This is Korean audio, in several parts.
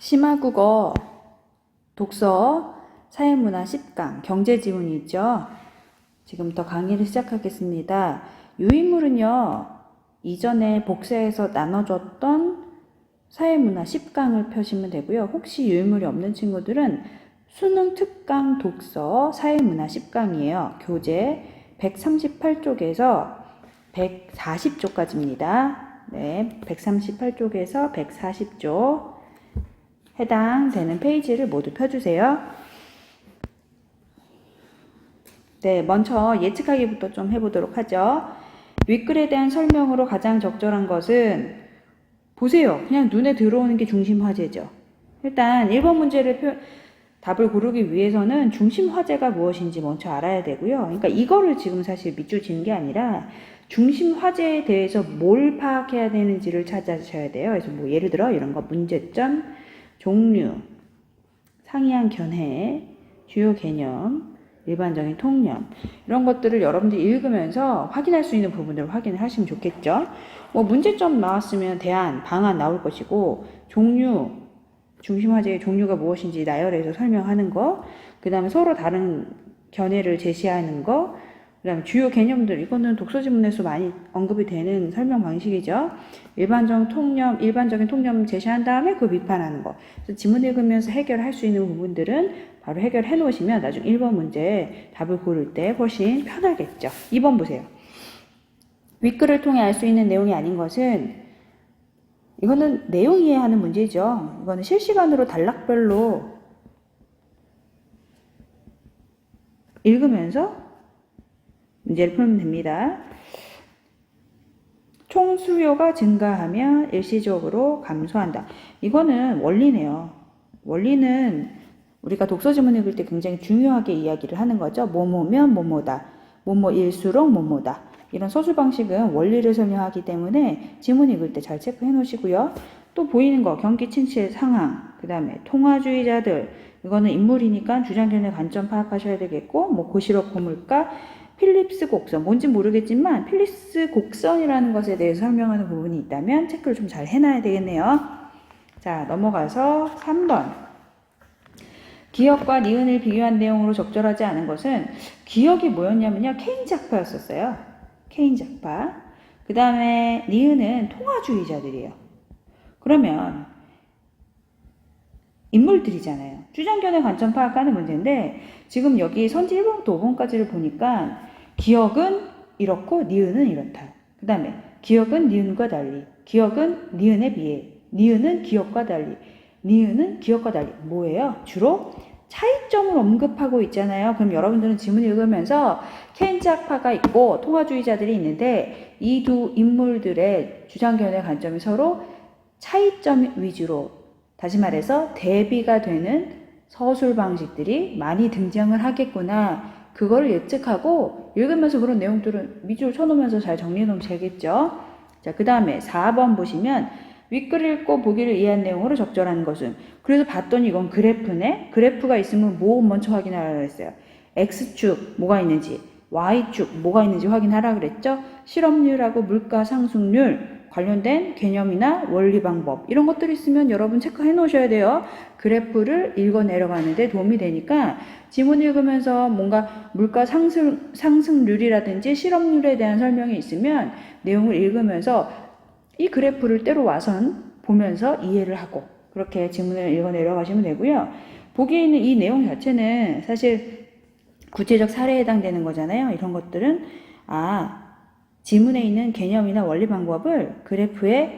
심화국어, 독서, 사회문화 10강, 경제지문이 있죠. 지금부터 강의를 시작하겠습니다. 유인물은요, 이전에 복사해서 나눠줬던 사회문화 10강을 펴시면 되고요. 혹시 유인물이 없는 친구들은 수능 특강 독서 사회문화 10강이에요. 교재 138쪽에서 140쪽까지입니다. 네, 138쪽에서 140쪽 해당되는 페이지를 모두 펴주세요. 네, 먼저 예측하기부터 좀 해보도록 하죠. 윗글에 대한 설명으로 가장 적절한 것은 보세요. 그냥 눈에 들어오는 게 중심 화제죠. 일단 1번 문제를 답을 고르기 위해서는 중심 화제가 무엇인지 먼저 알아야 되고요. 그러니까 이거를 지금 사실 밑줄 치는 게 아니라 중심 화제에 대해서 뭘 파악해야 되는지를 찾아주셔야 돼요. 그래서 뭐 예를 들어 이런 거 문제점, 종류, 상이한 견해, 주요 개념, 일반적인 통념 이런 것들을 여러분들이 읽으면서 확인할 수 있는 부분들을 확인을 하시면 좋겠죠. 뭐 문제점 나왔으면 대안, 방안 나올 것이고 종류, 중심 화제의 종류가 무엇인지 나열해서 설명하는 거, 그 다음에 서로 다른 견해를 제시하는 거, 그 다음에 주요 개념들, 이거는 독서지문에서 많이 언급이 되는 설명 방식이죠. 일반적인 통념 제시한 다음에 그 비판하는 거. 그래서 지문 읽으면서 해결할 수 있는 부분들은 바로 해결해 놓으시면 나중 1번 문제 답을 고를 때 훨씬 편하겠죠. 2번 보세요. 윗글을 통해 알 수 있는 내용이 아닌 것은 이거는 내용 이해하는 문제죠. 이거는 실시간으로 단락별로 읽으면서 문제를 풀면 됩니다. 총 수요가 증가하면 일시적으로 감소한다. 이거는 원리네요. 원리는 우리가 독서지문 읽을 때 굉장히 중요하게 이야기를 하는 거죠. 뭐뭐면 뭐뭐다. 뭐뭐일수록 뭐뭐다. 이런 서술 방식은 원리를 설명하기 때문에 지문 읽을 때 잘 체크해 놓으시고요. 또 보이는 거 경기 침체 상황, 그 다음에 통화주의자들, 이거는 인물이니까 주장견의 관점 파악하셔야 되겠고, 뭐 고시록 고물가, 필립스 곡선, 뭔지 모르겠지만 필립스 곡선이라는 것에 대해서 설명하는 부분이 있다면 체크를 좀 잘 해놔야 되겠네요. 자, 넘어가서 3번. 기억과 니은을 비교한 내용으로 적절하지 않은 것은 기억이 뭐였냐면요. 케인 작파였었어요. 케인 작파. 그 다음에 니은은 통화주의자들이에요. 그러면 인물들이잖아요. 주장견의 관점 파악하는 문제인데 지금 여기 선지 1번부터 5번까지를 보니까 기억은 이렇고 니은은 이렇다. 그 다음에 기억은 니은과 달리, 기억은 니은에 비해, 니은은 기억과 달리, 니은은 기억과 달리. 뭐예요? 주로 차이점을 언급하고 있잖아요. 그럼 여러분들은 지문 읽으면서 케인작파가 있고 통화주의자들이 있는데 이 두 인물들의 주장견의 관점이 서로 차이점 위주로, 다시 말해서 대비가 되는 서술 방식들이 많이 등장을 하겠구나. 그거를 예측하고 읽으면서 그런 내용들은 밑줄 쳐놓으면서 잘 정리해 놓으면 되겠죠. 자, 그 다음에 4번 보시면 윗글을 읽고 보기를 이해한 내용으로 적절한 것은, 그래서 봤더니 이건 그래프네. 그래프가 있으면 뭐 먼저 확인하라 그랬어요. X축 뭐가 있는지, Y축 뭐가 있는지 확인하라 그랬죠. 실업률하고 물가 상승률 관련된 개념이나 원리 방법 이런 것들이 있으면 여러분 체크해 놓으셔야 돼요. 그래프를 읽어 내려가는데 도움이 되니까 지문 읽으면서 뭔가 물가 상승률이라든지 실업률에 대한 설명이 있으면 내용을 읽으면서 이 그래프를 때로 와선 보면서 이해를 하고 그렇게 지문을 읽어 내려가시면 되고요. 보기에 있는 이 내용 자체는 사실 구체적 사례에 해당되는 거잖아요. 이런 것들은 지문에 있는 개념이나 원리 방법을 그래프를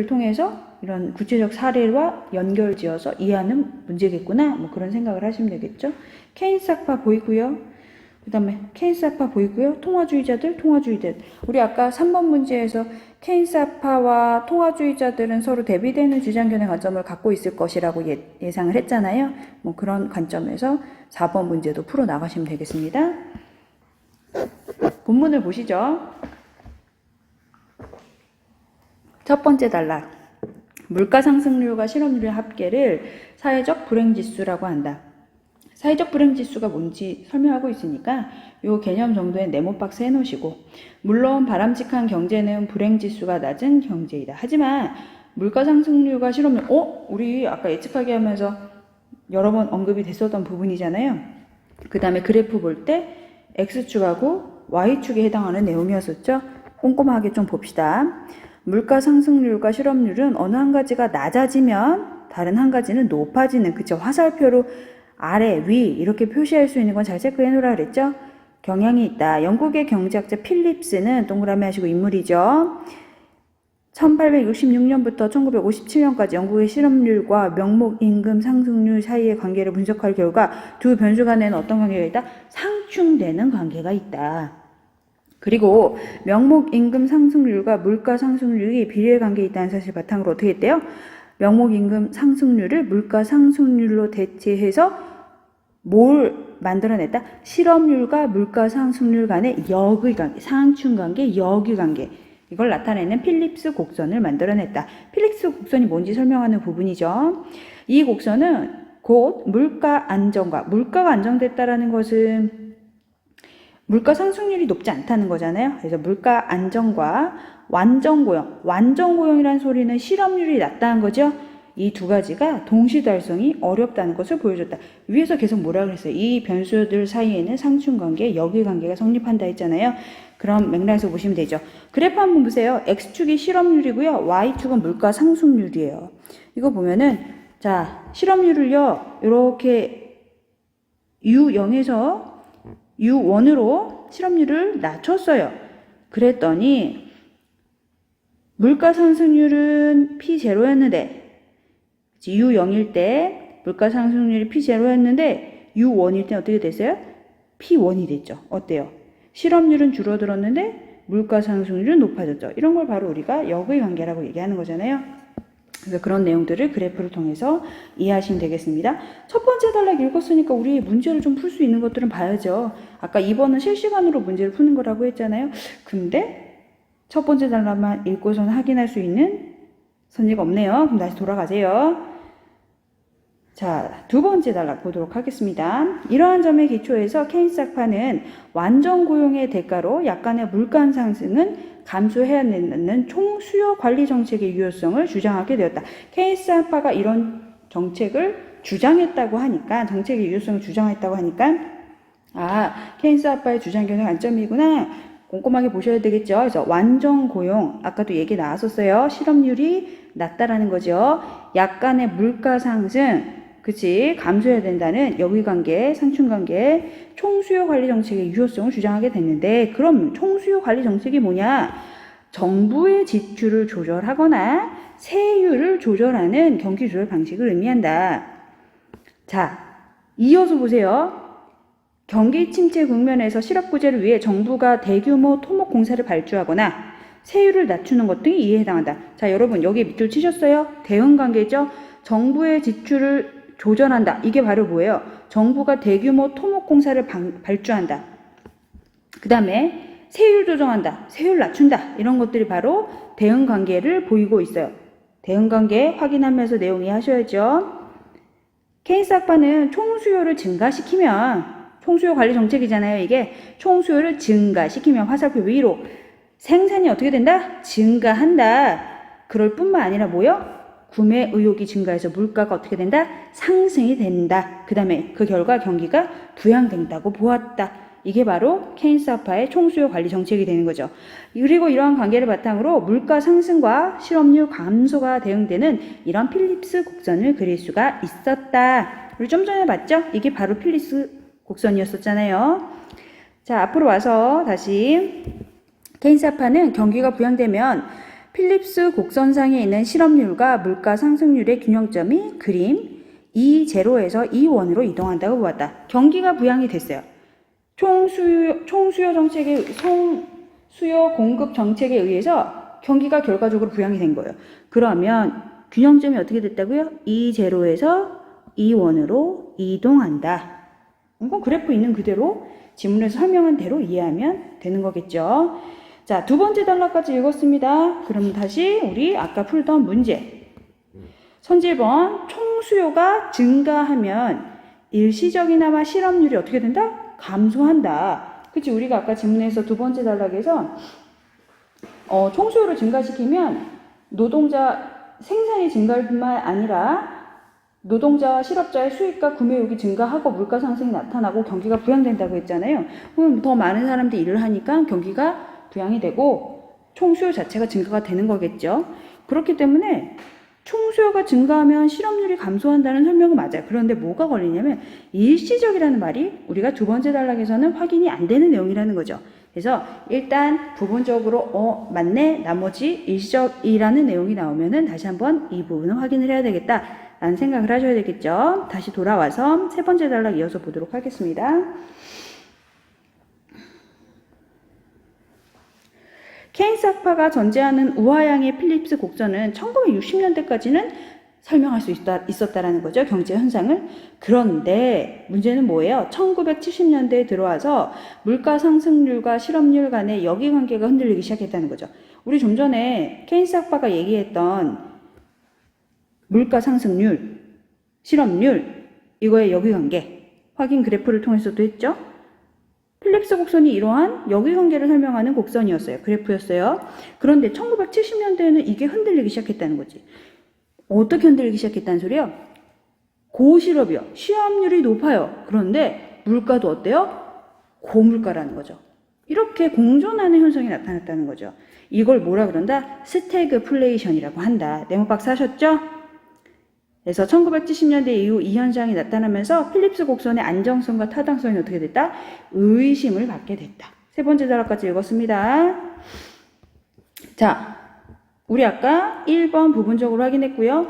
통해서 이런 구체적 사례와 연결지어서 이해하는 문제겠구나. 뭐 그런 생각을 하시면 되겠죠. 케인스학파 보이고요. 그 다음에 케인스학파 보이고요. 통화주의자들. 우리 아까 3번 문제에서 케인스학파와 통화주의자들은 서로 대비되는 주장견의 관점을 갖고 있을 것이라고 예상을 했잖아요. 뭐 그런 관점에서 4번 문제도 풀어 나가시면 되겠습니다. 본문을 보시죠. 첫 번째 단락. 물가 상승률과 실업률의 합계를 사회적 불행지수라고 한다. 사회적 불행지수가 뭔지 설명하고 있으니까 이 개념 정도의 네모박스 해놓으시고, 물론 바람직한 경제는 불행지수가 낮은 경제이다. 하지만 물가 상승률과 실업률, 우리 아까 예측하기 하면서 여러 번 언급이 됐었던 부분이잖아요. 그 다음에 그래프 볼 때 X축하고 Y축에 해당하는 내용이었었죠. 꼼꼼하게 좀 봅시다. 물가 상승률과 실업률은 어느 한 가지가 낮아지면 다른 한 가지는 높아지는, 그쵸? 화살표로 아래, 위 이렇게 표시할 수 있는 건 잘 체크해 놓으라 그랬죠? 경향이 있다. 영국의 경제학자 필립스는 동그라미 하시고 인물이죠. 1866년부터 1957년까지 영국의 실업률과 명목 임금 상승률 사이의 관계를 분석할 결과 두 변수 간에는 어떤 관계가 있다? 상충되는 관계가 있다. 그리고 명목 임금 상승률과 물가 상승률이 비례 관계에 있다는 사실 바탕으로 어떻게 했대요? 명목 임금 상승률을 물가 상승률로 대체해서 뭘 만들어냈다? 실업률과 물가 상승률 간의 역의 관계, 상충 관계, 역의 관계. 이걸 나타내는 필립스 곡선을 만들어냈다. 필립스 곡선이 뭔지 설명하는 부분이죠. 이 곡선은 곧 물가 안정과, 물가가 안정됐다라는 것은 물가 상승률이 높지 않다는 거잖아요. 그래서 물가 안정과 완전 고용, 완전 고용이라는 소리는 실업률이 낮다는 거죠. 이 두 가지가 동시 달성이 어렵다는 것을 보여줬다. 위에서 계속 뭐라 그랬어요? 이 변수들 사이에는 상충관계, 역의관계가 성립한다 했잖아요. 그럼 맥락에서 보시면 되죠. 그래프 한번 보세요. X축이 실업률이고요. Y축은 물가 상승률이에요. 이거 보면은 자, 실업률을요. 이렇게 U0에서 U1으로 실업률을 낮췄어요. 그랬더니 물가 상승률은 P0였는데 U0일 때 물가 상승률이 P0였는데 U1일 때 어떻게 됐어요? P1이 됐죠. 어때요? 실업률은 줄어들었는데 물가 상승률은 높아졌죠. 이런 걸 바로 우리가 역의 관계라고 얘기하는 거잖아요. 그래서 그런 내용들을 그래프를 통해서 이해하시면 되겠습니다. 첫 번째 단락 읽었으니까 우리 문제를 좀 풀 수 있는 것들은 봐야죠. 아까 2번은 실시간으로 문제를 푸는 거라고 했잖아요. 근데 첫 번째 단락만 읽고서는 확인할 수 있는 선지가 없네요. 그럼 다시 돌아가세요. 자, 두 번째 단락 보도록 하겠습니다. 이러한 점에 기초해서 케인스 학파는 완전 고용의 대가로 약간의 물가 상승은 감소해야 되는 총수요 관리 정책의 유효성을 주장하게 되었다. 케인스 학파가 이런 정책을 주장했다고 하니까, 정책의 유효성을 주장했다고 하니까, 케인스 학파의 주장견의 관점이구나. 꼼꼼하게 보셔야 되겠죠. 그래서 완전 고용, 아까도 얘기 나왔었어요. 실업률이 낮다라는 거죠. 약간의 물가 상승, 그치, 감소해야 된다는 역의관계, 상충관계, 총수요 관리 정책의 유효성을 주장하게 됐는데, 그럼 총수요 관리 정책이 뭐냐? 정부의 지출을 조절하거나 세율을 조절하는 경기 조절 방식을 의미한다. 자, 이어서 보세요. 경기 침체 국면에서 실업 구제를 위해 정부가 대규모 토목 공사를 발주하거나 세율을 낮추는 것 등이 이에 해당한다. 자, 여러분 여기 밑줄 치셨어요? 대응 관계죠? 정부의 지출을 조절한다. 이게 바로 뭐예요? 정부가 대규모 토목 공사를 발주한다. 그 다음에 세율 조정한다. 세율 낮춘다. 이런 것들이 바로 대응 관계를 보이고 있어요. 대응 관계 확인하면서 내용 이해하셔야죠. 케인스 학파는 총수요를 증가시키면, 총수요 관리 정책이잖아요. 이게 총수요를 증가시키면 화살표 위로 생산이 어떻게 된다? 증가한다. 그럴 뿐만 아니라 뭐요? 구매 의욕이 증가해서 물가가 어떻게 된다? 상승이 된다. 그 다음에 그 결과 경기가 부양된다고 보았다. 이게 바로 케인스 학파의 총수요 관리 정책이 되는 거죠. 그리고 이러한 관계를 바탕으로 물가 상승과 실업률 감소가 대응되는 이런 필립스 곡선을 그릴 수가 있었다. 우리 좀 전에 봤죠? 이게 바로 필립스 곡선이었었잖아요. 자, 앞으로 와서 다시 케인스 학파는 경기가 부양되면 필립스 곡선상에 있는 실업률과 물가 상승률의 균형점이 그림 E0에서 E1으로 이동한다고 보았다. 경기가 부양이 됐어요. 총수요 정책의 수요 공급 정책에 의해서 경기가 결과적으로 부양이 된 거예요. 그러면 균형점이 어떻게 됐다고요? E0에서 E1으로 이동한다. 이건 그래프 있는 그대로 지문에서 설명한 대로 이해하면 되는 거겠죠. 자, 두 번째 단락까지 읽었습니다. 그럼 다시 우리 아까 풀던 문제. 선지 1번, 총수요가 증가하면 일시적이나마 실업률이 어떻게 된다? 감소한다. 그치? 우리가 아까 지문에서 두 번째 단락에서 총수요를 증가시키면 노동자 생산이 증가할 뿐만 아니라 노동자와 실업자의 수익과 구매욕이 증가하고 물가 상승이 나타나고 경기가 부양된다고 했잖아요. 그럼 더 많은 사람들이 일을 하니까 경기가 부양이 되고 총수요 자체가 증가가 되는 거겠죠. 그렇기 때문에 총수요가 증가하면 실업률이 감소한다는 설명은 맞아요. 그런데 뭐가 걸리냐면 일시적이라는 말이 우리가 두 번째 단락에서는 확인이 안 되는 내용이라는 거죠. 그래서 일단 부분적으로 맞네, 나머지 일시적이라는 내용이 나오면은 다시 한번 이 부분은 확인을 해야 되겠다 라는 생각을 하셔야 되겠죠. 다시 돌아와서 세 번째 단락 이어서 보도록 하겠습니다. 케인스 학파가 전제하는 우하향의 필립스 곡선은 1960년대까지는 설명할 수 있었다라는 거죠. 경제 현상을. 그런데 문제는 뭐예요? 1970년대에 들어와서 물가 상승률과 실업률 간의 역이관계가 흔들리기 시작했다는 거죠. 우리 좀 전에 케인스 학파가 얘기했던 물가 상승률, 실업률, 이거의 역이관계 확인 그래프를 통해서도 했죠. 필립스 곡선이 이러한 역이관계를 설명하는 곡선이었어요. 그래프였어요. 그런데 1970년대에는 이게 흔들리기 시작했다는 거지. 어떻게 흔들리기 시작했다는 소리요? 고실업이요. 취업률이 높아요. 그런데 물가도 어때요? 고물가라는 거죠. 이렇게 공존하는 현상이 나타났다는 거죠. 이걸 뭐라 그런다? 스태그플레이션이라고 한다. 네모박스 하셨죠? 그래서 1970년대 이후 이 현상이 나타나면서 필립스 곡선의 안정성과 타당성이 어떻게 됐다? 의심을 받게 됐다. 세 번째 단락까지 읽었습니다. 자, 우리 아까 1번 부분적으로 확인했고요.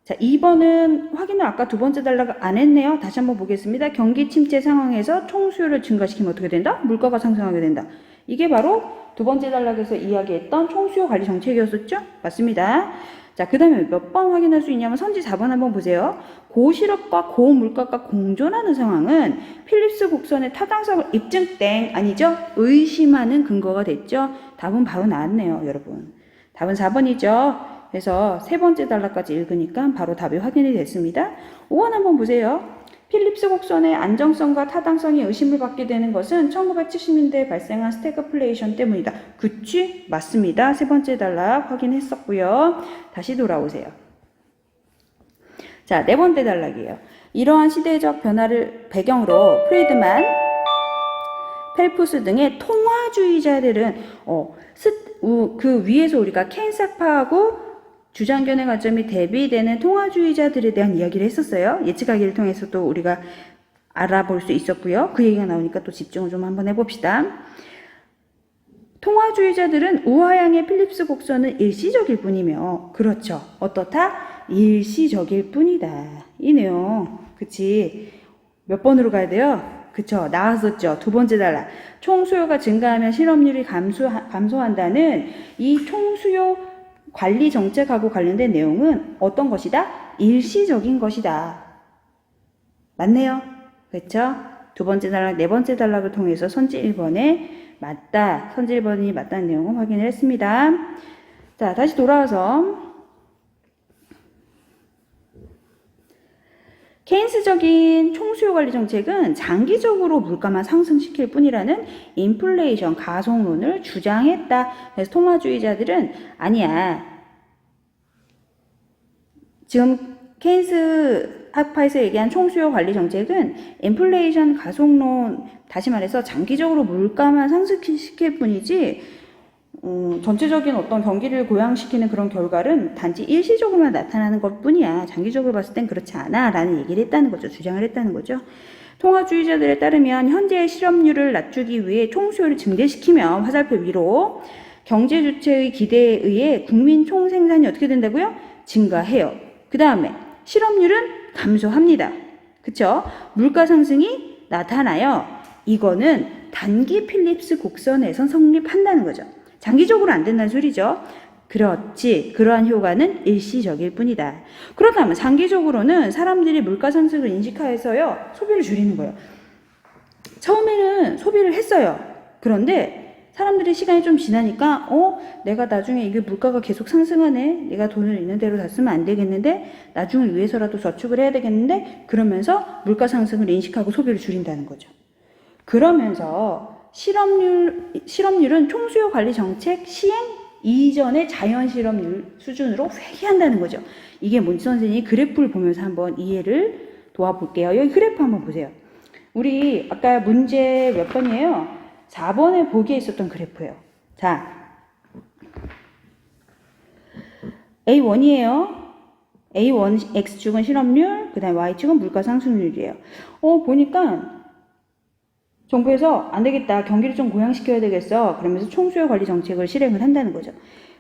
자, 2번은 확인을 아까 두 번째 단락 안 했네요. 다시 한번 보겠습니다. 경기 침체 상황에서 총수요를 증가시키면 어떻게 된다? 물가가 상승하게 된다. 이게 바로 두 번째 단락에서 이야기했던 총수요 관리 정책이었었죠? 맞습니다. 자, 그 다음에 몇 번 확인할 수 있냐면 선지 4번 한번 보세요. 고실업과 고물가가 공존하는 상황은 필립스 곡선의 타당성을 입증 땡 아니죠? 의심하는 근거가 됐죠? 답은 바로 나왔네요, 여러분. 답은 4번이죠. 그래서 세 번째 단락까지 읽으니까 바로 답이 확인이 됐습니다. 5번 한번 보세요. 필립스 곡선의 안정성과 타당성이 의심을 받게 되는 것은 1970년대에 발생한 스태그플레이션 때문이다. 그치? 맞습니다. 세 번째 단락 확인했었고요. 다시 돌아오세요. 자, 네 번째 단락이에요. 이러한 시대적 변화를 배경으로 프리드만, 펠프스 등의 통화주의자들은 그 위에서 우리가 케인스 학파하고 주장견해 관점이 대비되는 통화주의자들에 대한 이야기를 했었어요. 예측하기를 통해서도 우리가 알아볼 수 있었고요. 그 얘기가 나오니까 또 집중을 좀 한번 해봅시다. 통화주의자들은 우하향의 필립스 곡선은 일시적일 뿐이며, 그렇죠. 어떻다? 일시적일 뿐이다. 이 내용, 그치? 몇 번으로 가야 돼요? 그쵸, 나왔었죠. 두 번째 단락. 총수요가 증가하면 실업률이 감소한다는 이 총수요 관리 정책하고 관련된 내용은 어떤 것이다? 일시적인 것이다. 맞네요. 그렇죠? 두 번째 단락, 네 번째 단락을 통해서 선지 1번에 맞다. 선지 1번이 맞다는 내용을 확인을 했습니다. 자, 다시 돌아와서 케인스적인 총수요 관리 정책은 장기적으로 물가만 상승시킬 뿐이라는 인플레이션 가속론을 주장했다. 그래서 통화주의자들은 아니야. 지금 케인스 학파에서 얘기한 총수요 관리 정책은 인플레이션 가속론, 다시 말해서 장기적으로 물가만 상승시킬 뿐이지 전체적인 어떤 경기를 고양시키는 그런 결과는 단지 일시적으로만 나타나는 것 뿐이야. 장기적으로 봤을 땐 그렇지 않아 라는 얘기를 했다는 거죠. 주장을 했다는 거죠. 통화주의자들에 따르면 현재의 실업률을 낮추기 위해 총수요를 증대시키며 화살표 위로 경제 주체의 기대에 의해 국민 총생산이 어떻게 된다고요? 증가해요. 그 다음에 실업률은 감소합니다. 그쵸? 물가 상승이 나타나요. 이거는 단기 필립스 곡선에선 성립한다는 거죠. 장기적으로 안 된다는 소리죠. 그렇지. 그러한 효과는 일시적일 뿐이다. 그렇다면 장기적으로는 사람들이 물가 상승을 인식하여서요, 소비를 줄이는 거예요. 처음에는 소비를 했어요. 그런데 사람들이 시간이 좀 지나니까 내가 나중에 이게 물가가 계속 상승하네. 내가 돈을 있는 대로 다 쓰면 안 되겠는데 나중을 위해서라도 저축을 해야 되겠는데 그러면서 물가 상승을 인식하고 소비를 줄인다는 거죠. 그러면서 실업률은 총수요 관리 정책 시행 이전의 자연 실험률 수준으로 회귀한다는 거죠. 이게 뭔지 선생님이 그래프를 보면서 한번 이해를 도와볼게요. 여기 그래프 한번 보세요. 우리 아까 문제 몇 번이에요? 4번에 보기에 있었던 그래프예요. 자, A1이에요. A1 X축은 실업률, 그 다음에 Y축은 물가 상승률이에요. 보니까 정부에서 안 되겠다. 경기를 좀 고양시켜야 되겠어. 그러면서 총수요 관리 정책을 실행을 한다는 거죠.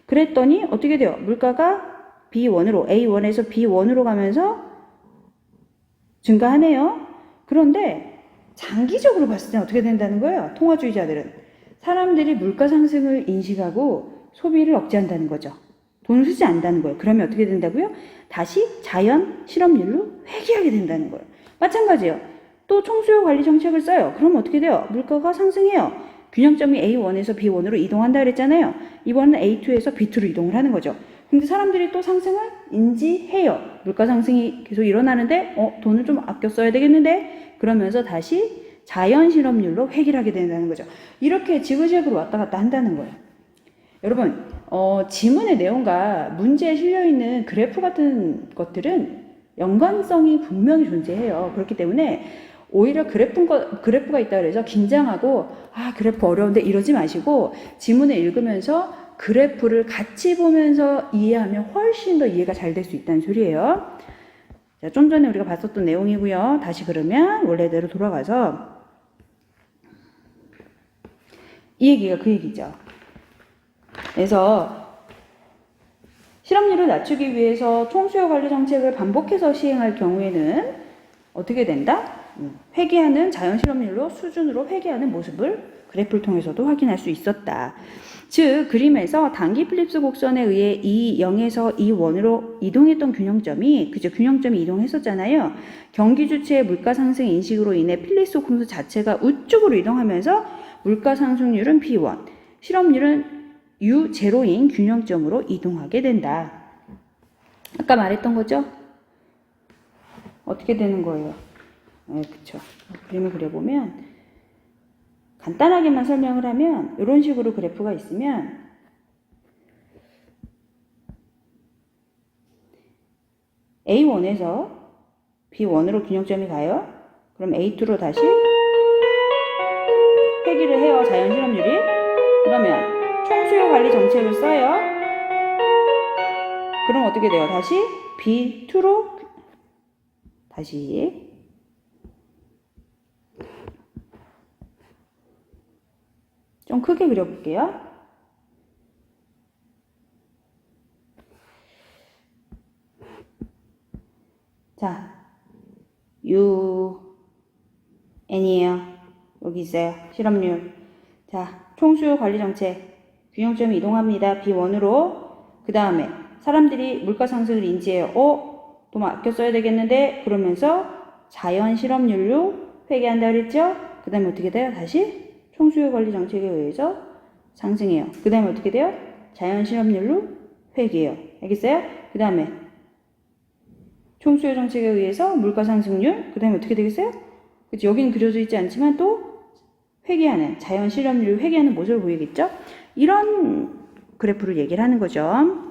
그랬더니 어떻게 돼요? 물가가 B1으로, A1에서 B1으로 가면서 증가하네요. 그런데 장기적으로 봤을 때 어떻게 된다는 거예요? 통화주의자들은. 사람들이 물가 상승을 인식하고 소비를 억제한다는 거죠. 돈을 쓰지 않는다는 거예요. 그러면 어떻게 된다고요? 다시 자연 실업률로 회귀하게 된다는 거예요. 마찬가지예요. 또 총수요 관리 정책을 써요. 그럼 어떻게 돼요? 물가가 상승해요. 균형점이 A1에서 B1으로 이동한다 그랬잖아요. 이번은 A2에서 B2로 이동을 하는 거죠. 근데 사람들이 또 상승을 인지해요. 물가 상승이 계속 일어나는데 돈을 좀 아껴 써야 되겠는데 그러면서 다시 자연 실업률로 회귀를 하게 된다는 거죠. 이렇게 지그재그로 왔다 갔다 한다는 거예요. 여러분 지문의 내용과 문제에 실려있는 그래프 같은 것들은 연관성이 분명히 존재해요. 그렇기 때문에 오히려 그래프가 있다 그래서 긴장하고 그래프 어려운데 이러지 마시고 지문을 읽으면서 그래프를 같이 보면서 이해하면 훨씬 더 이해가 잘 될 수 있다는 소리예요. 자, 좀 전에 우리가 봤었던 내용이고요. 다시 그러면 원래대로 돌아가서 이 얘기가 그 얘기죠. 그래서 실업률을 낮추기 위해서 총수요 관리 정책을 반복해서 시행할 경우에는 어떻게 된다? 회귀하는 자연 실업률로 수준으로 회귀하는 모습을 그래프를 통해서도 확인할 수 있었다. 즉 그림에서 단기 필립스 곡선에 의해 E0에서 E1으로 이동했던 균형점이 균형점이 이동했었잖아요. 경기 주체의 물가 상승 인식으로 인해 필립스 곡선 자체가 우측으로 이동하면서 물가 상승률은 B1, 실업률은 U0인 균형점으로 이동하게 된다. 아까 말했던 거죠? 어떻게 되는 거예요? 그쵸. 그림을 그려보면 간단하게만 설명을 하면 이런 식으로 그래프가 있으면 A1에서 B1으로 균형점이 가요. 그럼 A2로 다시 회귀를 해요. 자연 실업률이. 그러면 총수요 관리 정책을 써요. 그럼 어떻게 돼요? 다시 B2로 다시 좀 크게 그려볼게요. 자, N이에요. 여기 있어요. 실업률. 자, 총수요 관리 정책. 균형점이 이동합니다. B1으로. 그 다음에 사람들이 물가 상승을 인지해요. 돈 아껴 써야 되겠는데 그러면서 자연 실업률로 회귀한다 그랬죠? 그 다음에 어떻게 돼요? 다시 총수요 관리 정책에 의해서 상승해요. 그 다음에 어떻게 돼요? 자연 실업률로 회귀해요. 알겠어요? 그 다음에 총수요 정책에 의해서 물가 상승률, 그 다음에 어떻게 되겠어요? 그치, 여기는 그려져 있지 않지만 또 회귀하는, 자연 실업률을 회귀하는 모습을 보이겠죠? 이런 그래프를 얘기를 하는 거죠.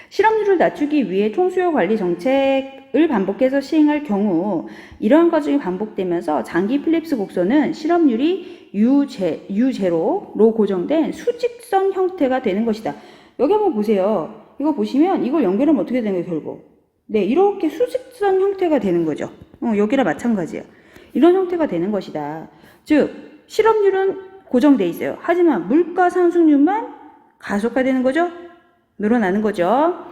실업률을 낮추기 위해 총수요 관리 정책을 반복해서 시행할 경우 이러한 과정이 반복되면서 장기 필립스 곡선은 실업률이 U0로 고정된 수직선 형태가 되는 것이다. 여기 한번 보세요. 이거 보시면 이걸 연결하면 어떻게 되는 거예요, 결국? 네, 이렇게 수직선 형태가 되는 거죠. 여기랑 마찬가지예요. 이런 형태가 되는 것이다. 즉, 실업률은 고정돼 있어요. 하지만 물가 상승률만 가속화되는 거죠. 늘어나는 거죠.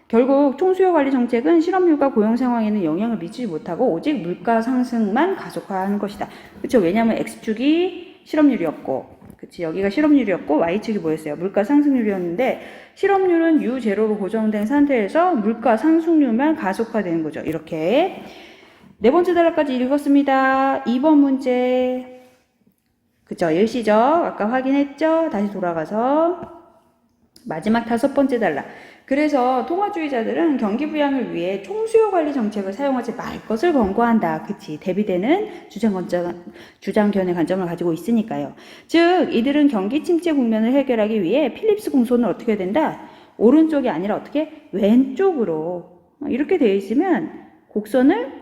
결국 총수요 관리 정책은 실업률과 고용 상황에는 영향을 미치지 못하고 오직 물가 상승만 가속화하는 것이다. 그렇죠? 왜냐하면 X축이 실업률이었고, 그치, 여기가 실업률이었고 Y축이 뭐였어요? 물가 상승률이었는데 실업률은 U0로 고정된 상태에서 물가 상승률만 가속화되는 거죠. 이렇게 네 번째 단락까지 읽었습니다. 2번 문제, 그쵸? 일시적 아까 확인했죠? 다시 돌아가서 마지막 5번째 단락. 그래서 통화주의자들은 경기 부양을 위해 총수요 관리 정책을 사용하지 말 것을 권고한다. 그치? 대비되는 주장 견해 관점을 가지고 있으니까요. 즉, 이들은 경기 침체 국면을 해결하기 위해 필립스 공소는 어떻게 해야 된다? 오른쪽이 아니라 어떻게? 왼쪽으로. 이렇게 되어 있으면 곡선을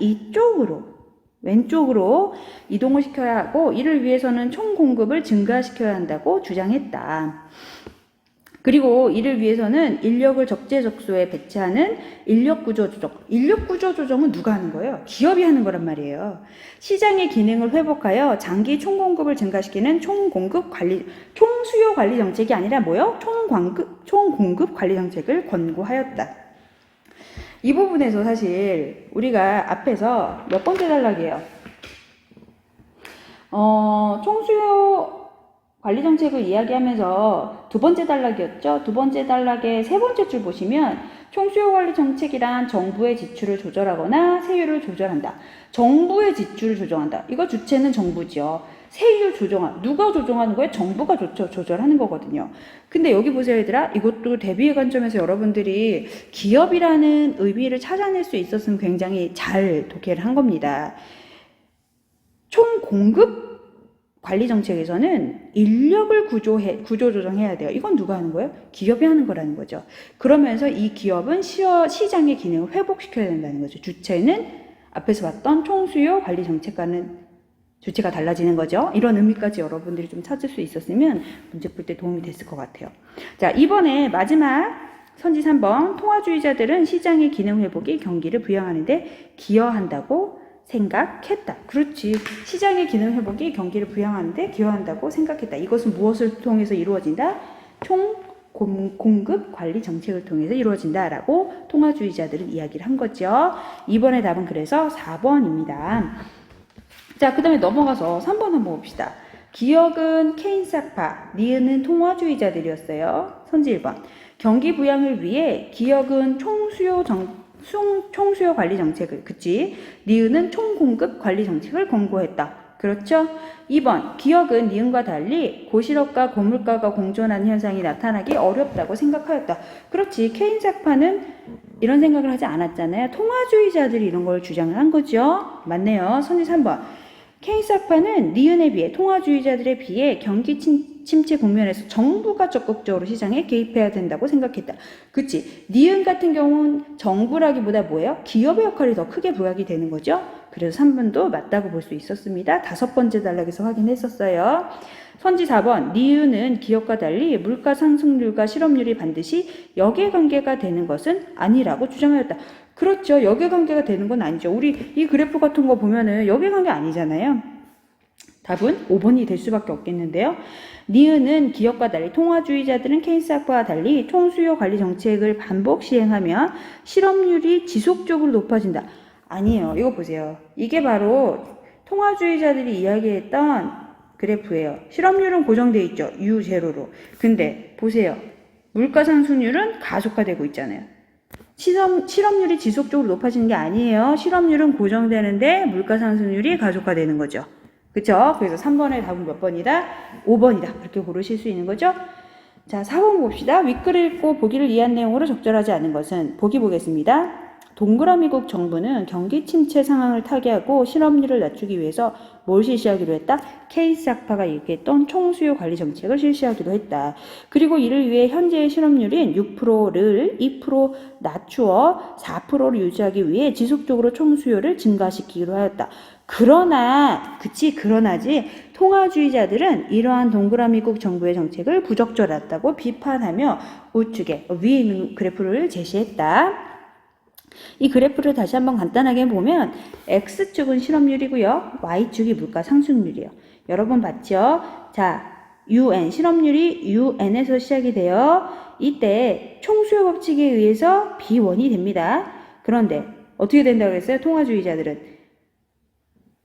왼쪽으로 이동을 시켜야 하고, 이를 위해서는 총 공급을 증가시켜야 한다고 주장했다. 그리고 이를 위해서는 인력을 적재적소에 배치하는 인력구조 조정. 인력구조 조정은 누가 하는 거예요? 기업이 하는 거란 말이에요. 시장의 기능을 회복하여 장기 총공급을 증가시키는 총수요 관리 정책이 아니라 뭐요? 총공급 관리 정책을 권고하였다. 이 부분에서 사실 우리가 앞에서 몇 번째 단락이에요? 총수요 관리 정책을 이야기하면서 2번째 단락이었죠. 2번째 단락의 3번째 줄 보시면 총수요 관리 정책이란 정부의 지출을 조절하거나 세율을 조절한다. 정부의 지출을 조정한다. 이거 주체는 정부죠. 세율 누가 조정하는 거예요? 정부가 조절하는 거거든요. 근데 여기 보세요, 얘들아. 이것도 대비의 관점에서 여러분들이 기업이라는 의미를 찾아낼 수 있었으면 굉장히 잘 독해를 한 겁니다. 총 공급 관리 정책에서는 인력을 구조 조정해야 돼요. 이건 누가 하는 거예요? 기업이 하는 거라는 거죠. 그러면서 이 기업은 시장의 기능을 회복시켜야 된다는 거죠. 주체는 앞에서 봤던 총수요 관리 정책과는 주체가 달라지는 거죠. 이런 의미까지 여러분들이 좀 찾을 수 있었으면 문제 풀 때 도움이 됐을 것 같아요. 자, 이번에 마지막 선지 3번. 통화주의자들은 시장의 기능 회복이 경기를 부양하는데 기여한다고 생각했다. 그렇지. 시장의 기능 회복이 경기를 부양하는데 기여한다고 생각했다. 이것은 무엇을 통해서 이루어진다? 총 공급 관리 정책을 통해서 이루어진다라고 통화주의자들은 이야기를 한 거죠. 이번에 답은 그래서 4번입니다. 자, 그 다음에 넘어가서 3번 한번 봅시다. 기역은 케인스학파, 니은은 통화주의자들이었어요. 선지 1번. 경기 부양을 위해 기역은 총수요 관리 정책을, 그치? 니은은 총공급 관리 정책을 권고했다. 그렇죠? 2번. 기역은 니은과 달리 고실업과 고물가가 공존하는 현상이 나타나기 어렵다고 생각하였다. 그렇지. 케인스학파는 이런 생각을 하지 않았잖아요. 통화주의자들이 이런 걸 주장을 한 거죠. 맞네요. 선지 3번. 케인스학파는 니은에 비해 통화주의자들에 비해 경기 침체 국면에서 정부가 적극적으로 시장에 개입해야 된다고 생각했다. 그치? 니은 같은 경우는 정부라기보다 뭐예요? 기업의 역할이 더 크게 부각이 되는 거죠. 그래서 3번도 맞다고 볼 수 있었습니다. 5번째 단락에서 확인했었어요. 선지 4번. 니은은 기업과 달리 물가 상승률과 실업률이 반드시 역외관계가 되는 것은 아니라고 주장하였다. 그렇죠. 역외관계가 되는 건 아니죠. 우리 이 그래프 같은 거 보면은 역외관계 아니잖아요. 답은 5번이 될 수밖에 없겠는데요. 니은은 기업과 달리 통화주의자들은 케인스학파와 달리 총수요 관리 정책을 반복 시행하면 실업률이 지속적으로 높아진다. 아니에요. 이거 보세요. 이게 바로 통화주의자들이 이야기했던 그래프예요. 실업률은 고정되어 있죠. U0로. 근데 보세요. 물가 상승률은 가속화되고 있잖아요. 실업률이 지속적으로 높아지는 게 아니에요. 실업률은 고정되는데 물가 상승률이 가속화되는 거죠. 그쵸? 그래서 3번의 답은 몇 번이다? 5번이다. 그렇게 고르실 수 있는 거죠? 자, 4번 봅시다. 윗글을 읽고 보기를 이해한 내용으로 적절하지 않은 것은 보기 보겠습니다. 동그라미국 정부는 경기 침체 상황을 타개하고 실업률을 낮추기 위해서 뭘 실시하기로 했다? 케인스학파가 얘기했던 총수요 관리 정책을 실시하기로 했다. 그리고 이를 위해 현재의 실업률인 6%를 2% 낮추어 4%를 유지하기 위해 지속적으로 총수요를 증가시키기로 하였다. 그러나지 통화주의자들은 이러한 동그라미국 정부의 정책을 부적절했다고 비판하며 우측에 위에 있는 그래프를 제시했다. 이 그래프를 다시 한번 간단하게 보면 X축은 실업률이고요. Y축이 물가 상승률이에요. 여러 번 봤죠? 자, UN, 실업률이 UN에서 시작이 돼요. 이때 총수요 법칙에 의해서 B1이 됩니다. 그런데 어떻게 된다고 그랬어요? 통화주의자들은.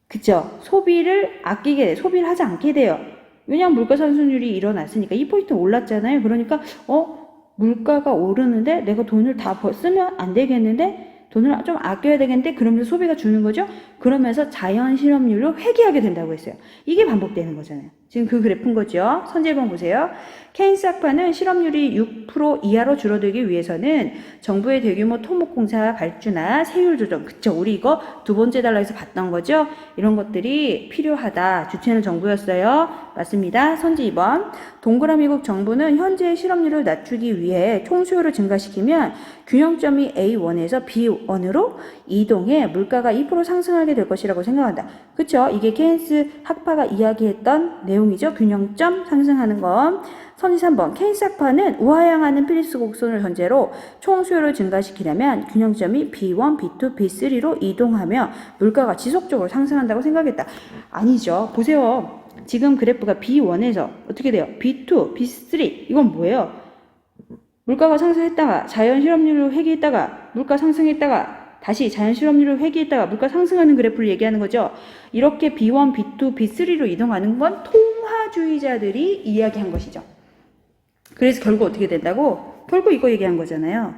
그쵸? 소비를 하지 않게 돼요. 왜냐하면 물가 상승률이 일어났으니까 2% 올랐잖아요. 그러니까 물가가 오르는데 내가 돈을 다 쓰면 안 되겠는데 돈을 좀 아껴야 되겠는데 그러면서 소비가 주는 거죠. 그러면서 자연 실업률로 회귀하게 된다고 했어요. 이게 반복되는 거잖아요. 지금 그 그래프인 거죠. 선제 1번 보세요. 케인스 학파는 실업률이 6% 이하로 줄어들기 위해서는 정부의 대규모 토목공사 발주나 세율 조정, 그쵸? 우리 이거 두 번째 달러에서 봤던 거죠? 이런 것들이 필요하다. 주체는 정부였어요. 맞습니다. 선제 2번. 동그라미국 정부는 현재의 실업률을 낮추기 위해 총수요를 증가시키면 균형점이 A1에서 B1으로 이동해 물가가 2% 상승하게 될 것이라고 생각한다. 그쵸? 이게 케인스 학파가 이야기했던 내용이죠. 균형점 상승하는 건. 선지 3번. 케인스 학파는 우하향하는 필립스 곡선을 전제로 총수요를 증가시키려면 균형점이 B1, B2, B3로 이동하며 물가가 지속적으로 상승한다고 생각했다. 아니죠. 보세요. 지금 그래프가 B1에서 어떻게 돼요? B2, B3. 이건 뭐예요? 물가가 상승했다가 자연 실업률로 회귀했다가 물가 상승했다가 다시 자연 실업률로 회귀했다가 물가 상승하는 그래프를 얘기하는 거죠. 이렇게 B1, B2, B3로 이동하는 건 통화주의자들이 이야기한 것이죠. 그래서 결국 어떻게 된다고? 결국 이거 얘기한 거잖아요.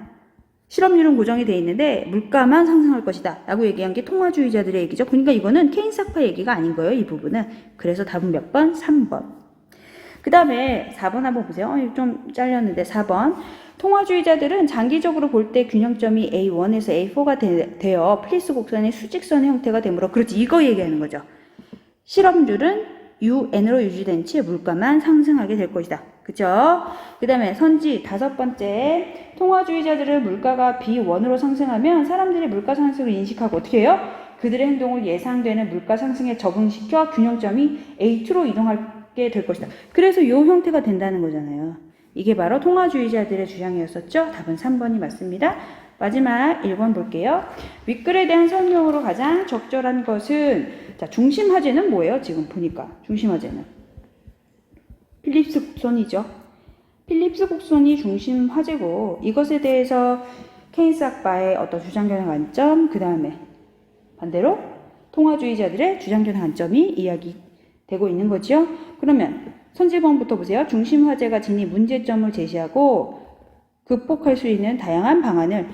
실업률은 고정이 돼 있는데 물가만 상승할 것이다 라고 얘기한 게 통화주의자들의 얘기죠. 그러니까 이거는 케인스 학파 얘기가 아닌 거예요. 이 부분은. 그래서 답은 몇 번? 3번. 그 다음에 4번 한번 보세요. 좀 잘렸는데 4번. 통화주의자들은 장기적으로 볼 때 균형점이 A1에서 A4가 되어 필립스 곡선의 수직선의 형태가 되므로 그렇지 이거 얘기하는 거죠. 실업률은 UN으로 유지된 채 물가만 상승하게 될 것이다. 그죠? 그 다음에 선지 5번째. 통화주의자들은 물가가 B1으로 상승하면 사람들이 물가 상승을 인식하고 어떻게 해요? 그들의 행동을 예상되는 물가 상승에 적응시켜 균형점이 A2로 이동하게 될 것이다. 그래서 이 형태가 된다는 거잖아요. 이게 바로 통화주의자들의 주장이었었죠. 답은 3번이 맞습니다. 마지막 1번 볼게요. 윗글에 대한 설명으로 가장 적절한 것은 자, 중심 화제는 뭐예요? 지금 보니까 중심 화제는 필립스 곡선이죠. 필립스 곡선이 중심 화제고 이것에 대해서 케인스 학파의 어떤 주장견의 관점, 그 다음에 반대로 통화주의자들의 주장견의 관점이 이야기되고 있는 거죠. 그러면 선지번부터 보세요. 중심 화제가 지닌 문제점을 제시하고 극복할 수 있는 다양한 방안을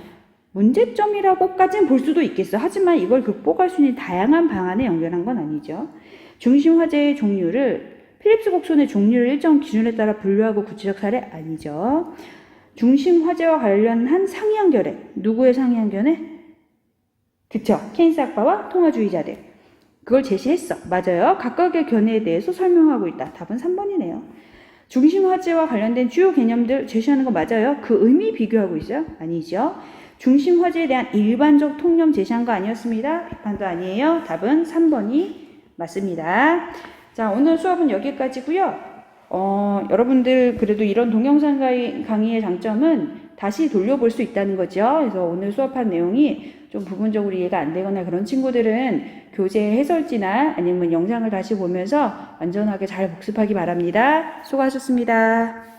문제점이라고까지는 볼 수도 있겠어. 하지만 이걸 극복할 수 있는 다양한 방안에 연결한 건 아니죠. 중심 화제의 종류를 필립스 곡선의 종류를 일정 기준에 따라 분류하고 구체적 사례 아니죠. 중심 화제와 관련한 상이한결에 누구의 상이한결에? 그쵸. 케인스 학파와 통화주의자들. 그걸 제시했어. 맞아요. 각각의 견해에 대해서 설명하고 있다. 답은 3번이네요. 중심 화제와 관련된 주요 개념들 제시하는 거 맞아요. 그 의미 비교하고 있어요? 아니죠. 중심 화제에 대한 일반적 통념 제시한 거 아니었습니다. 비판도 아니에요. 답은 3번이 맞습니다. 자, 오늘 수업은 여기까지고요. 여러분들 그래도 이런 동영상 강의의 장점은 다시 돌려볼 수 있다는 거죠. 그래서 오늘 수업한 내용이 좀 부분적으로 이해가 안 되거나 그런 친구들은 교재 해설지나 아니면 영상을 다시 보면서 안전하게 잘 복습하기 바랍니다. 수고하셨습니다.